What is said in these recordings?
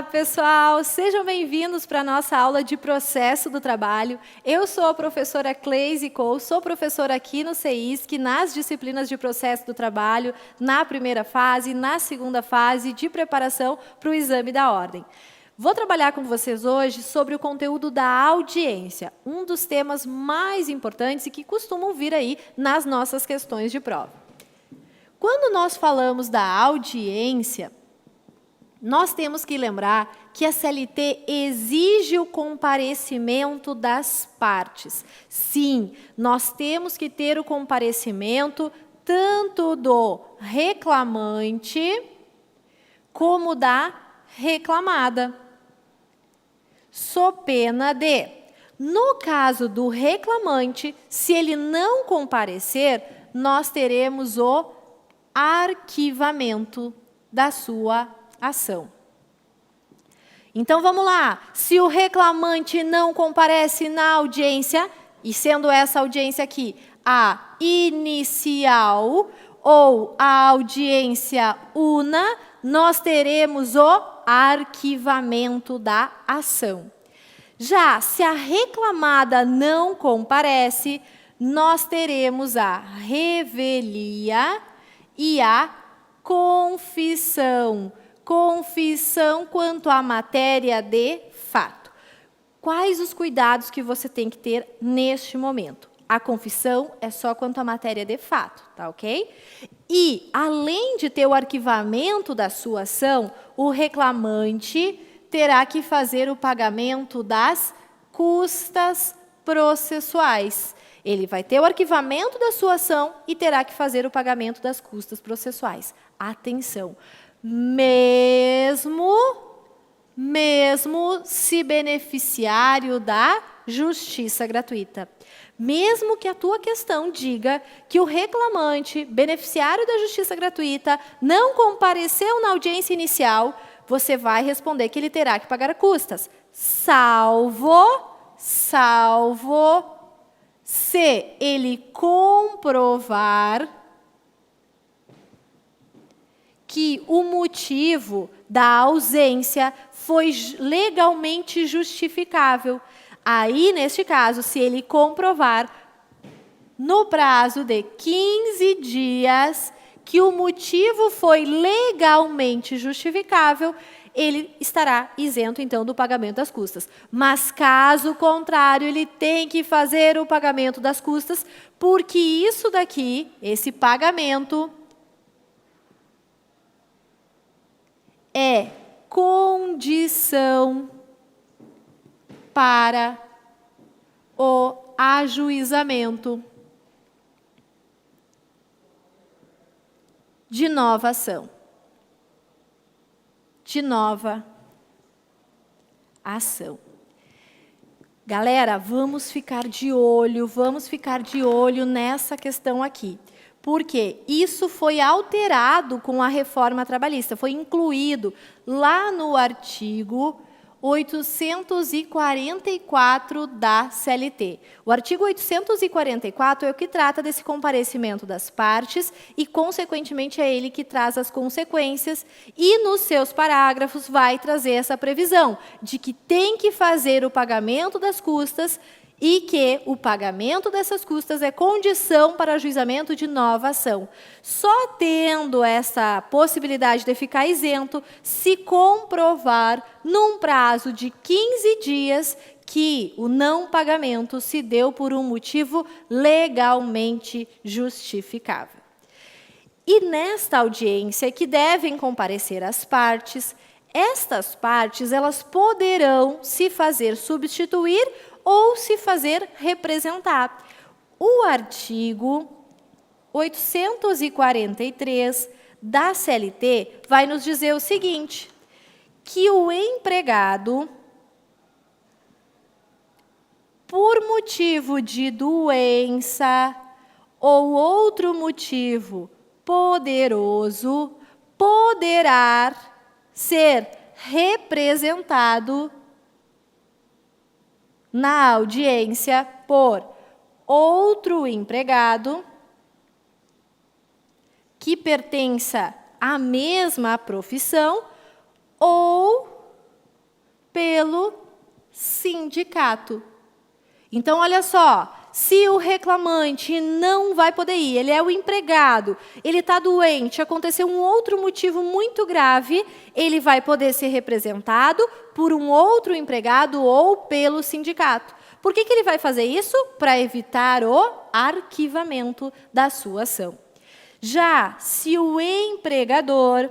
Olá, pessoal! Sejam bem-vindos para a nossa aula de processo do trabalho. Eu sou a professora Cleise Cole, sou professora aqui no CEISC, nas disciplinas de processo do trabalho, na primeira fase, na segunda fase de preparação para o exame da ordem. Vou trabalhar com vocês hoje sobre o conteúdo da audiência, um dos temas mais importantes e que costumam vir aí nas nossas questões de prova. Quando nós falamos da audiência, nós temos que lembrar que a CLT exige o comparecimento das partes. Sim, nós temos que ter o comparecimento tanto do reclamante como da reclamada. Sob pena de, no caso do reclamante, se ele não comparecer, nós teremos o arquivamento da sua ação. Então, vamos lá. Se o reclamante não comparece na audiência, e sendo essa audiência aqui a inicial ou a audiência una, nós teremos o arquivamento da ação. Já se a reclamada não comparece, nós teremos a revelia e a confissão. Confissão quanto à matéria de fato. Quais os cuidados que você tem que ter neste momento? A confissão é só quanto à matéria de fato, tá ok? E, além de ter o arquivamento da sua ação, o reclamante terá que fazer o pagamento das custas processuais. Ele vai ter o arquivamento da sua ação e terá que fazer o pagamento das custas processuais. Atenção! Mesmo se beneficiário da justiça gratuita. Mesmo que a tua questão diga que o reclamante, beneficiário da justiça gratuita, não compareceu na audiência inicial, você vai responder que ele terá que pagar custas, salvo se ele comprovar que o motivo da ausência foi legalmente justificável. Aí, neste caso, se ele comprovar no prazo de 15 dias que o motivo foi legalmente justificável, ele estará isento, então, do pagamento das custas. Mas, caso contrário, ele tem que fazer o pagamento das custas, porque isso daqui, esse pagamento, é condição para o ajuizamento de nova ação. De nova ação. Galera, vamos ficar de olho nessa questão aqui. Porque isso foi alterado com a reforma trabalhista, foi incluído lá no artigo 844 da CLT. O artigo 844 é o que trata desse comparecimento das partes e, consequentemente, é ele que traz as consequências e, nos seus parágrafos, vai trazer essa previsão de que tem que fazer o pagamento das custas e que o pagamento dessas custas é condição para ajuizamento de nova ação. Só tendo essa possibilidade de ficar isento se comprovar, num prazo de 15 dias, que o não pagamento se deu por um motivo legalmente justificável. E nesta audiência que devem comparecer as partes, estas partes elas poderão se fazer substituir ou se fazer representar. O artigo 843 da CLT vai nos dizer o seguinte, que o empregado, por motivo de doença ou outro motivo poderoso, poderá ser representado na audiência por outro empregado que pertença à mesma profissão ou pelo sindicato. Então, olha só, se o reclamante não vai poder ir, ele é o empregado, ele está doente, aconteceu um outro motivo muito grave, ele vai poder ser representado por um outro empregado ou pelo sindicato. Por que ele vai fazer isso? Para evitar o arquivamento da sua ação. Já se o empregador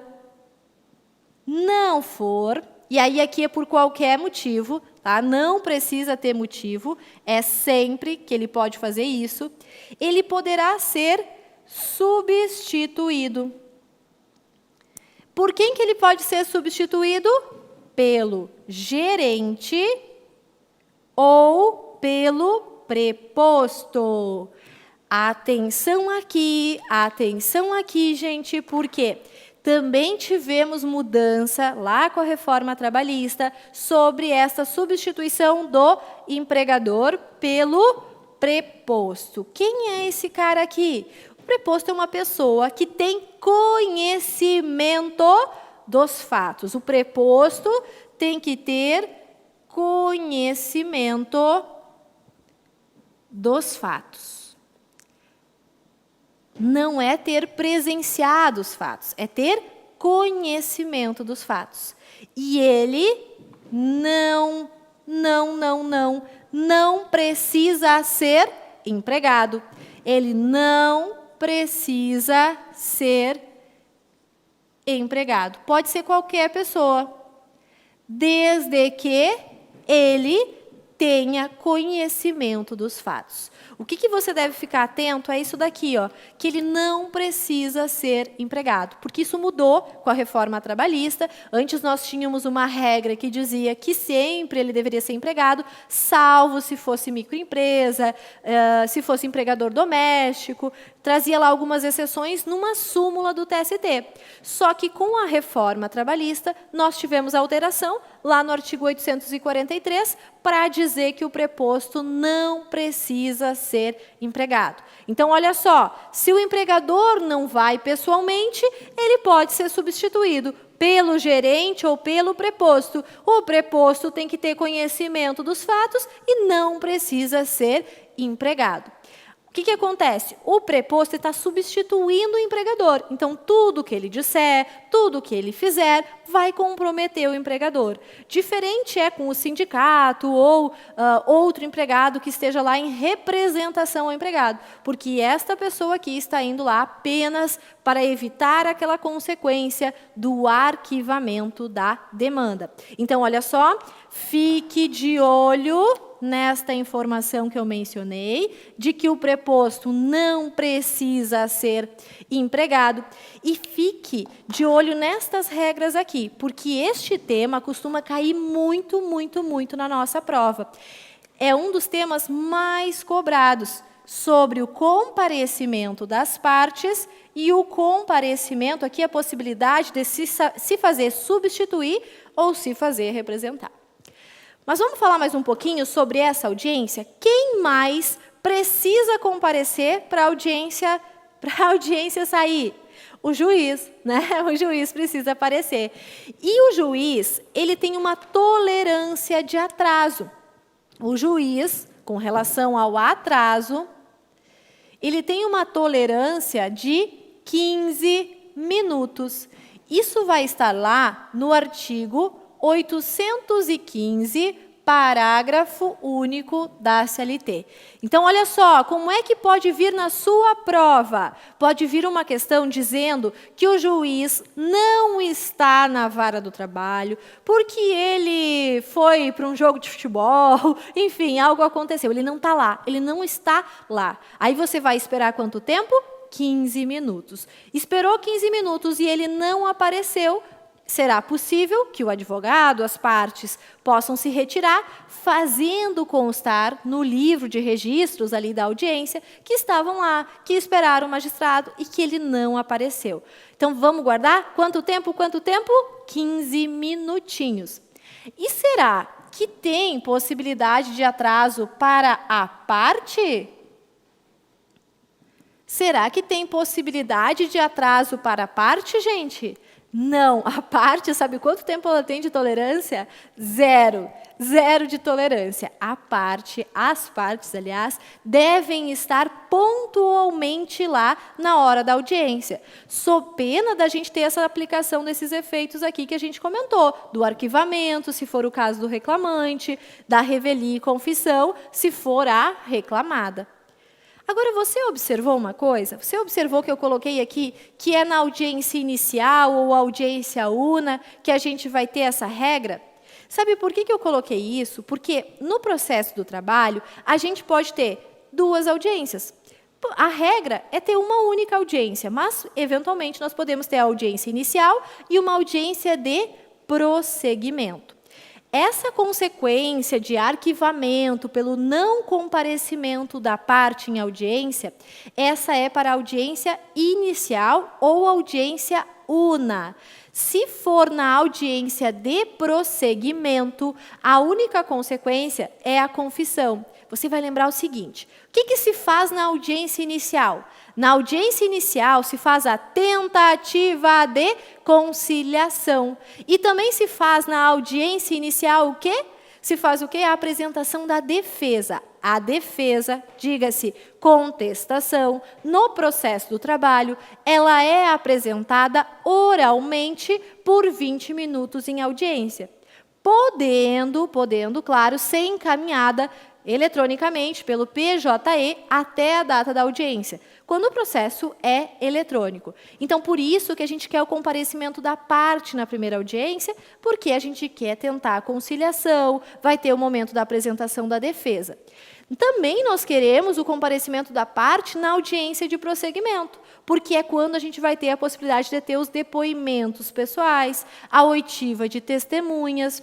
não for, e aí aqui é por qualquer motivo, tá? Não precisa ter motivo, é sempre que ele pode fazer isso, ele poderá ser substituído. Por quem que ele pode ser substituído? Pelo gerente ou pelo preposto. Atenção aqui, gente, porque também tivemos mudança lá com a reforma trabalhista sobre essa substituição do empregador pelo preposto. Quem é esse cara aqui? O preposto é uma pessoa que tem conhecimento dos fatos. O preposto tem que ter conhecimento dos fatos. Não é ter presenciado os fatos, é ter conhecimento dos fatos. E ele não precisa ser empregado. Ele não precisa ser empregado. Pode ser qualquer pessoa, desde que ele tenha conhecimento dos fatos. O que você deve ficar atento é isso daqui, ó, que ele não precisa ser empregado, porque isso mudou com a reforma trabalhista. Antes nós tínhamos uma regra que dizia que sempre ele deveria ser empregado, salvo se fosse microempresa, se fosse empregador doméstico, trazia lá algumas exceções numa súmula do TST. Só que com a reforma trabalhista, nós tivemos a alteração lá no artigo 843 para dizer que o preposto não precisa ser empregado. Então, olha só, se o empregador não vai pessoalmente, ele pode ser substituído pelo gerente ou pelo preposto. O preposto tem que ter conhecimento dos fatos e não precisa ser empregado. O que acontece? O preposto está substituindo o empregador. Então, tudo que ele disser, tudo que ele fizer, vai comprometer o empregador. Diferente é com o sindicato ou outro empregado que esteja lá em representação ao empregado, porque esta pessoa aqui está indo lá apenas para evitar aquela consequência do arquivamento da demanda. Então, olha só, fique de olho nesta informação que eu mencionei, de que o preposto não precisa ser empregado. E fique de olho nestas regras aqui, porque este tema costuma cair muito na nossa prova. É um dos temas mais cobrados, sobre o comparecimento das partes e o comparecimento, aqui a possibilidade de se fazer substituir ou se fazer representar. Mas vamos falar mais um pouquinho sobre essa audiência? Quem mais precisa comparecer para a audiência sair? O juiz, né? O juiz precisa aparecer. E o juiz, ele tem uma tolerância de atraso. O juiz, com relação ao atraso, ele tem uma tolerância de 15 minutos. Isso vai estar lá no artigo 815, parágrafo único da CLT. Então, olha só, como é que pode vir na sua prova? Pode vir uma questão dizendo que o juiz não está na vara do trabalho, porque ele foi para um jogo de futebol, enfim, algo aconteceu, ele não está lá, ele não está lá. Aí você vai esperar quanto tempo? 15 minutos. Esperou 15 minutos e ele não apareceu. Será possível que o advogado, as partes, possam se retirar, fazendo constar no livro de registros ali da audiência que estavam lá, que esperaram o magistrado e que ele não apareceu. Então, vamos guardar? Quanto tempo? 15 minutinhos. E será que tem possibilidade de atraso para a parte? Será que tem possibilidade de atraso para a parte, gente? Não, a parte, sabe quanto tempo ela tem de tolerância? Zero. Zero de tolerância. As partes, aliás, devem estar pontualmente lá na hora da audiência. Sob pena da gente ter essa aplicação desses efeitos aqui que a gente comentou, do arquivamento, se for o caso do reclamante, da revelia e confissão, se for a reclamada. Agora, você observou uma coisa? Você observou que eu coloquei aqui que é na audiência inicial ou audiência una que a gente vai ter essa regra? Sabe por que eu coloquei isso? Porque no processo do trabalho, a gente pode ter 2 audiências. A regra é ter uma única audiência, mas, eventualmente, nós podemos ter a audiência inicial e uma audiência de prosseguimento. Essa consequência de arquivamento pelo não comparecimento da parte em audiência, essa é para a audiência inicial ou audiência una. Se for na audiência de prosseguimento, a única consequência é a confissão. Você vai lembrar o seguinte: o que se faz na audiência inicial? Na audiência inicial se faz a tentativa de conciliação. E também se faz na audiência inicial o quê? Se faz o quê? A apresentação da defesa. A defesa, diga-se contestação, no processo do trabalho, ela é apresentada oralmente por 20 minutos em audiência. Podendo, claro, ser encaminhada eletronicamente pelo PJE até a data da audiência, quando o processo é eletrônico. Então, por isso que a gente quer o comparecimento da parte na primeira audiência, porque a gente quer tentar a conciliação, vai ter o momento da apresentação da defesa. Também nós queremos o comparecimento da parte na audiência de prosseguimento, porque é quando a gente vai ter a possibilidade de ter os depoimentos pessoais, a oitiva de testemunhas.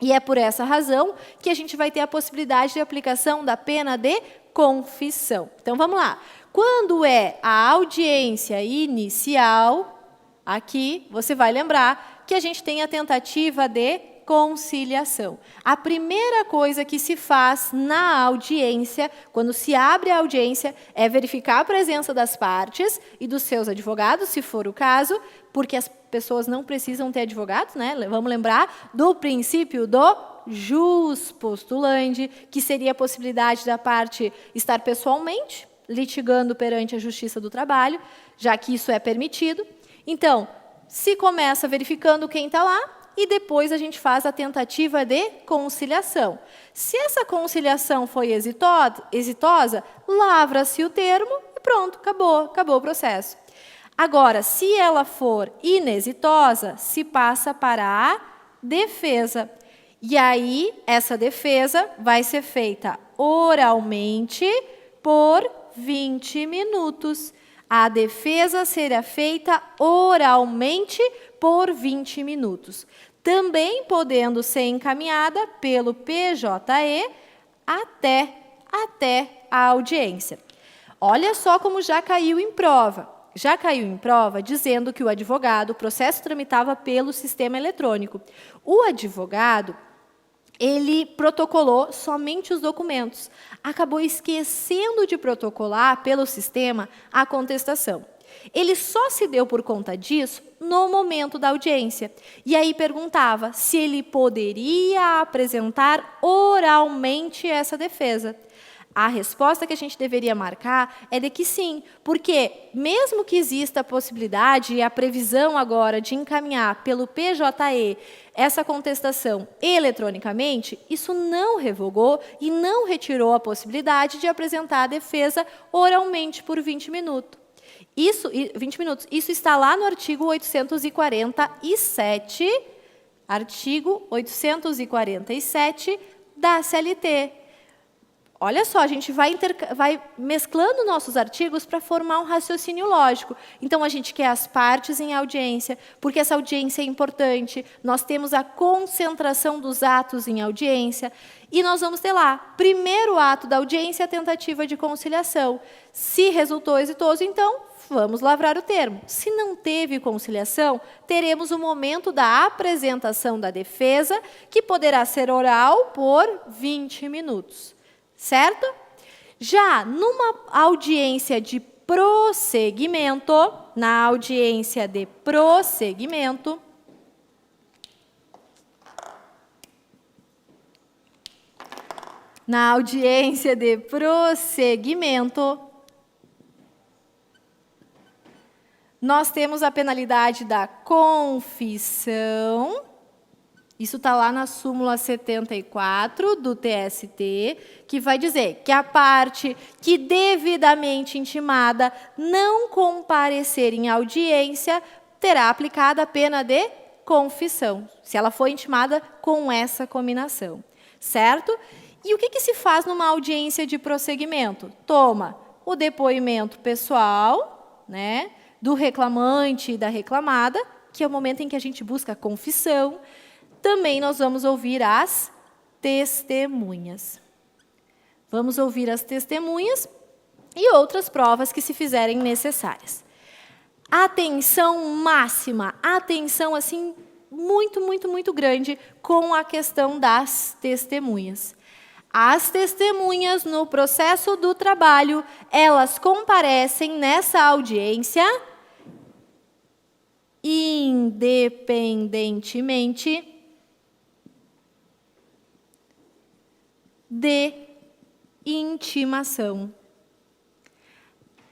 E é por essa razão que a gente vai ter a possibilidade de aplicação da pena de confissão. Então, vamos lá. Quando é a audiência inicial, aqui você vai lembrar que a gente tem a tentativa de conciliação. A primeira coisa que se faz na audiência, quando se abre a audiência, é verificar a presença das partes e dos seus advogados, se for o caso, porque as pessoas não precisam ter advogados, né? Vamos lembrar do princípio do jus postulandi, que seria a possibilidade da parte estar pessoalmente litigando perante a Justiça do Trabalho, já que isso é permitido. Então, se começa verificando quem está lá, e depois a gente faz a tentativa de conciliação. Se essa conciliação foi exitosa, lavra-se o termo e pronto, acabou o processo. Agora, se ela for inexitosa, se passa para a defesa. E aí, essa defesa vai ser feita oralmente por 20 minutos. A defesa será feita oralmente por 20 minutos. Também podendo ser encaminhada pelo PJE até a audiência. Olha só como já caiu em prova. Já caiu em prova dizendo que o processo tramitava pelo sistema eletrônico. O advogado, ele protocolou somente os documentos. Acabou esquecendo de protocolar pelo sistema a contestação. Ele só se deu por conta disso no momento da audiência. E aí perguntava se ele poderia apresentar oralmente essa defesa. A resposta que a gente deveria marcar é de que sim, porque mesmo que exista a possibilidade e a previsão agora de encaminhar pelo PJE essa contestação eletronicamente, isso não revogou e não retirou a possibilidade de apresentar a defesa oralmente por 20 minutos. Isso está lá no artigo 847, da CLT. Olha só, a gente vai mesclando nossos artigos para formar um raciocínio lógico. Então, a gente quer as partes em audiência, porque essa audiência é importante. Nós temos a concentração dos atos em audiência. E nós vamos ter lá, primeiro ato da audiência, a tentativa de conciliação. Se resultou exitoso, então, vamos lavrar o termo. Se não teve conciliação, teremos o momento da apresentação da defesa, que poderá ser oral por 20 minutos. Certo? Já numa audiência de prosseguimento, na audiência de prosseguimento, nós temos a penalidade da confissão. Isso está lá na súmula 74 do TST, que vai dizer que a parte que devidamente intimada não comparecer em audiência terá aplicada a pena de confissão, se ela for intimada com essa cominação, certo? E o que se faz numa audiência de prosseguimento? Toma o depoimento pessoal, né, do reclamante e da reclamada, que é o momento em que a gente busca a confissão. Também nós vamos ouvir as testemunhas. Vamos ouvir as testemunhas e outras provas que se fizerem necessárias. Atenção máxima, atenção assim muito, muito, muito grande com a questão das testemunhas. As testemunhas no processo do trabalho, elas comparecem nessa audiência independentemente de intimação.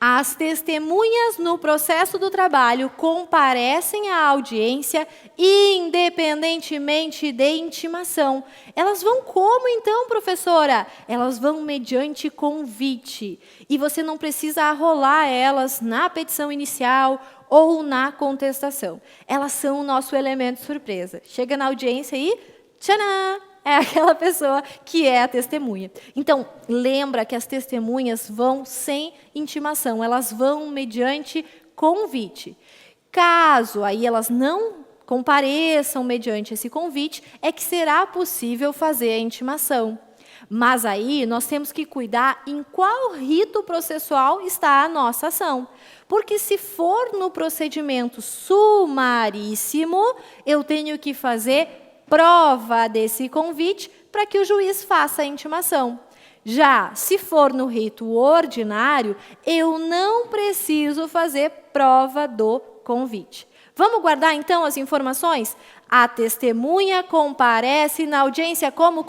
As testemunhas no processo do trabalho comparecem à audiência independentemente de intimação. Elas vão como então, professora? Elas vão mediante convite. E você não precisa arrolar elas na petição inicial ou na contestação. Elas são o nosso elemento surpresa. Chega na audiência e tchanã! É aquela pessoa que é a testemunha. Então, lembra que as testemunhas vão sem intimação, elas vão mediante convite. Caso aí elas não compareçam mediante esse convite, é que será possível fazer a intimação. Mas aí nós temos que cuidar em qual rito processual está a nossa ação. Porque se for no procedimento sumaríssimo, eu tenho que fazer prova desse convite para que o juiz faça a intimação. Já, se for no rito ordinário, eu não preciso fazer prova do convite. Vamos guardar, então, as informações? A testemunha comparece na audiência como?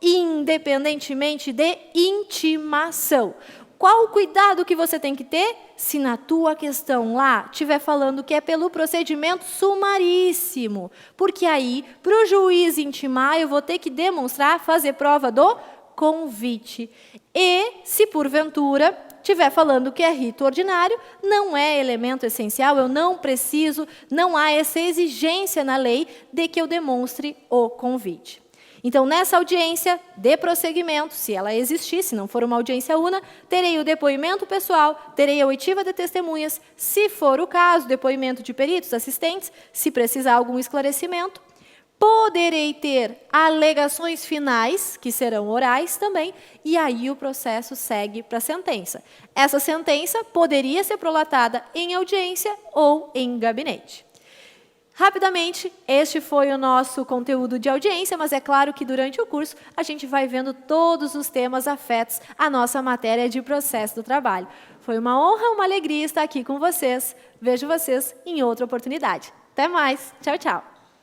Independentemente de intimação. Qual o cuidado que você tem que ter? Se na tua questão lá estiver falando que é pelo procedimento sumaríssimo, porque aí, para o juiz intimar, eu vou ter que demonstrar, fazer prova do convite. E, se porventura estiver falando que é rito ordinário, não é elemento essencial, eu não preciso, não há essa exigência na lei de que eu demonstre o convite. Então, nessa audiência de prosseguimento, se ela existir, se não for uma audiência una, terei o depoimento pessoal, terei a oitiva de testemunhas, se for o caso, depoimento de peritos, assistentes, se precisar algum esclarecimento. Poderei ter alegações finais, que serão orais também, e aí o processo segue para a sentença. Essa sentença poderia ser prolatada em audiência ou em gabinete. Rapidamente, este foi o nosso conteúdo de audiência, mas é claro que durante o curso a gente vai vendo todos os temas afetos à nossa matéria de processo do trabalho. Foi uma honra, uma alegria estar aqui com vocês. Vejo vocês em outra oportunidade. Até mais. Tchau, tchau.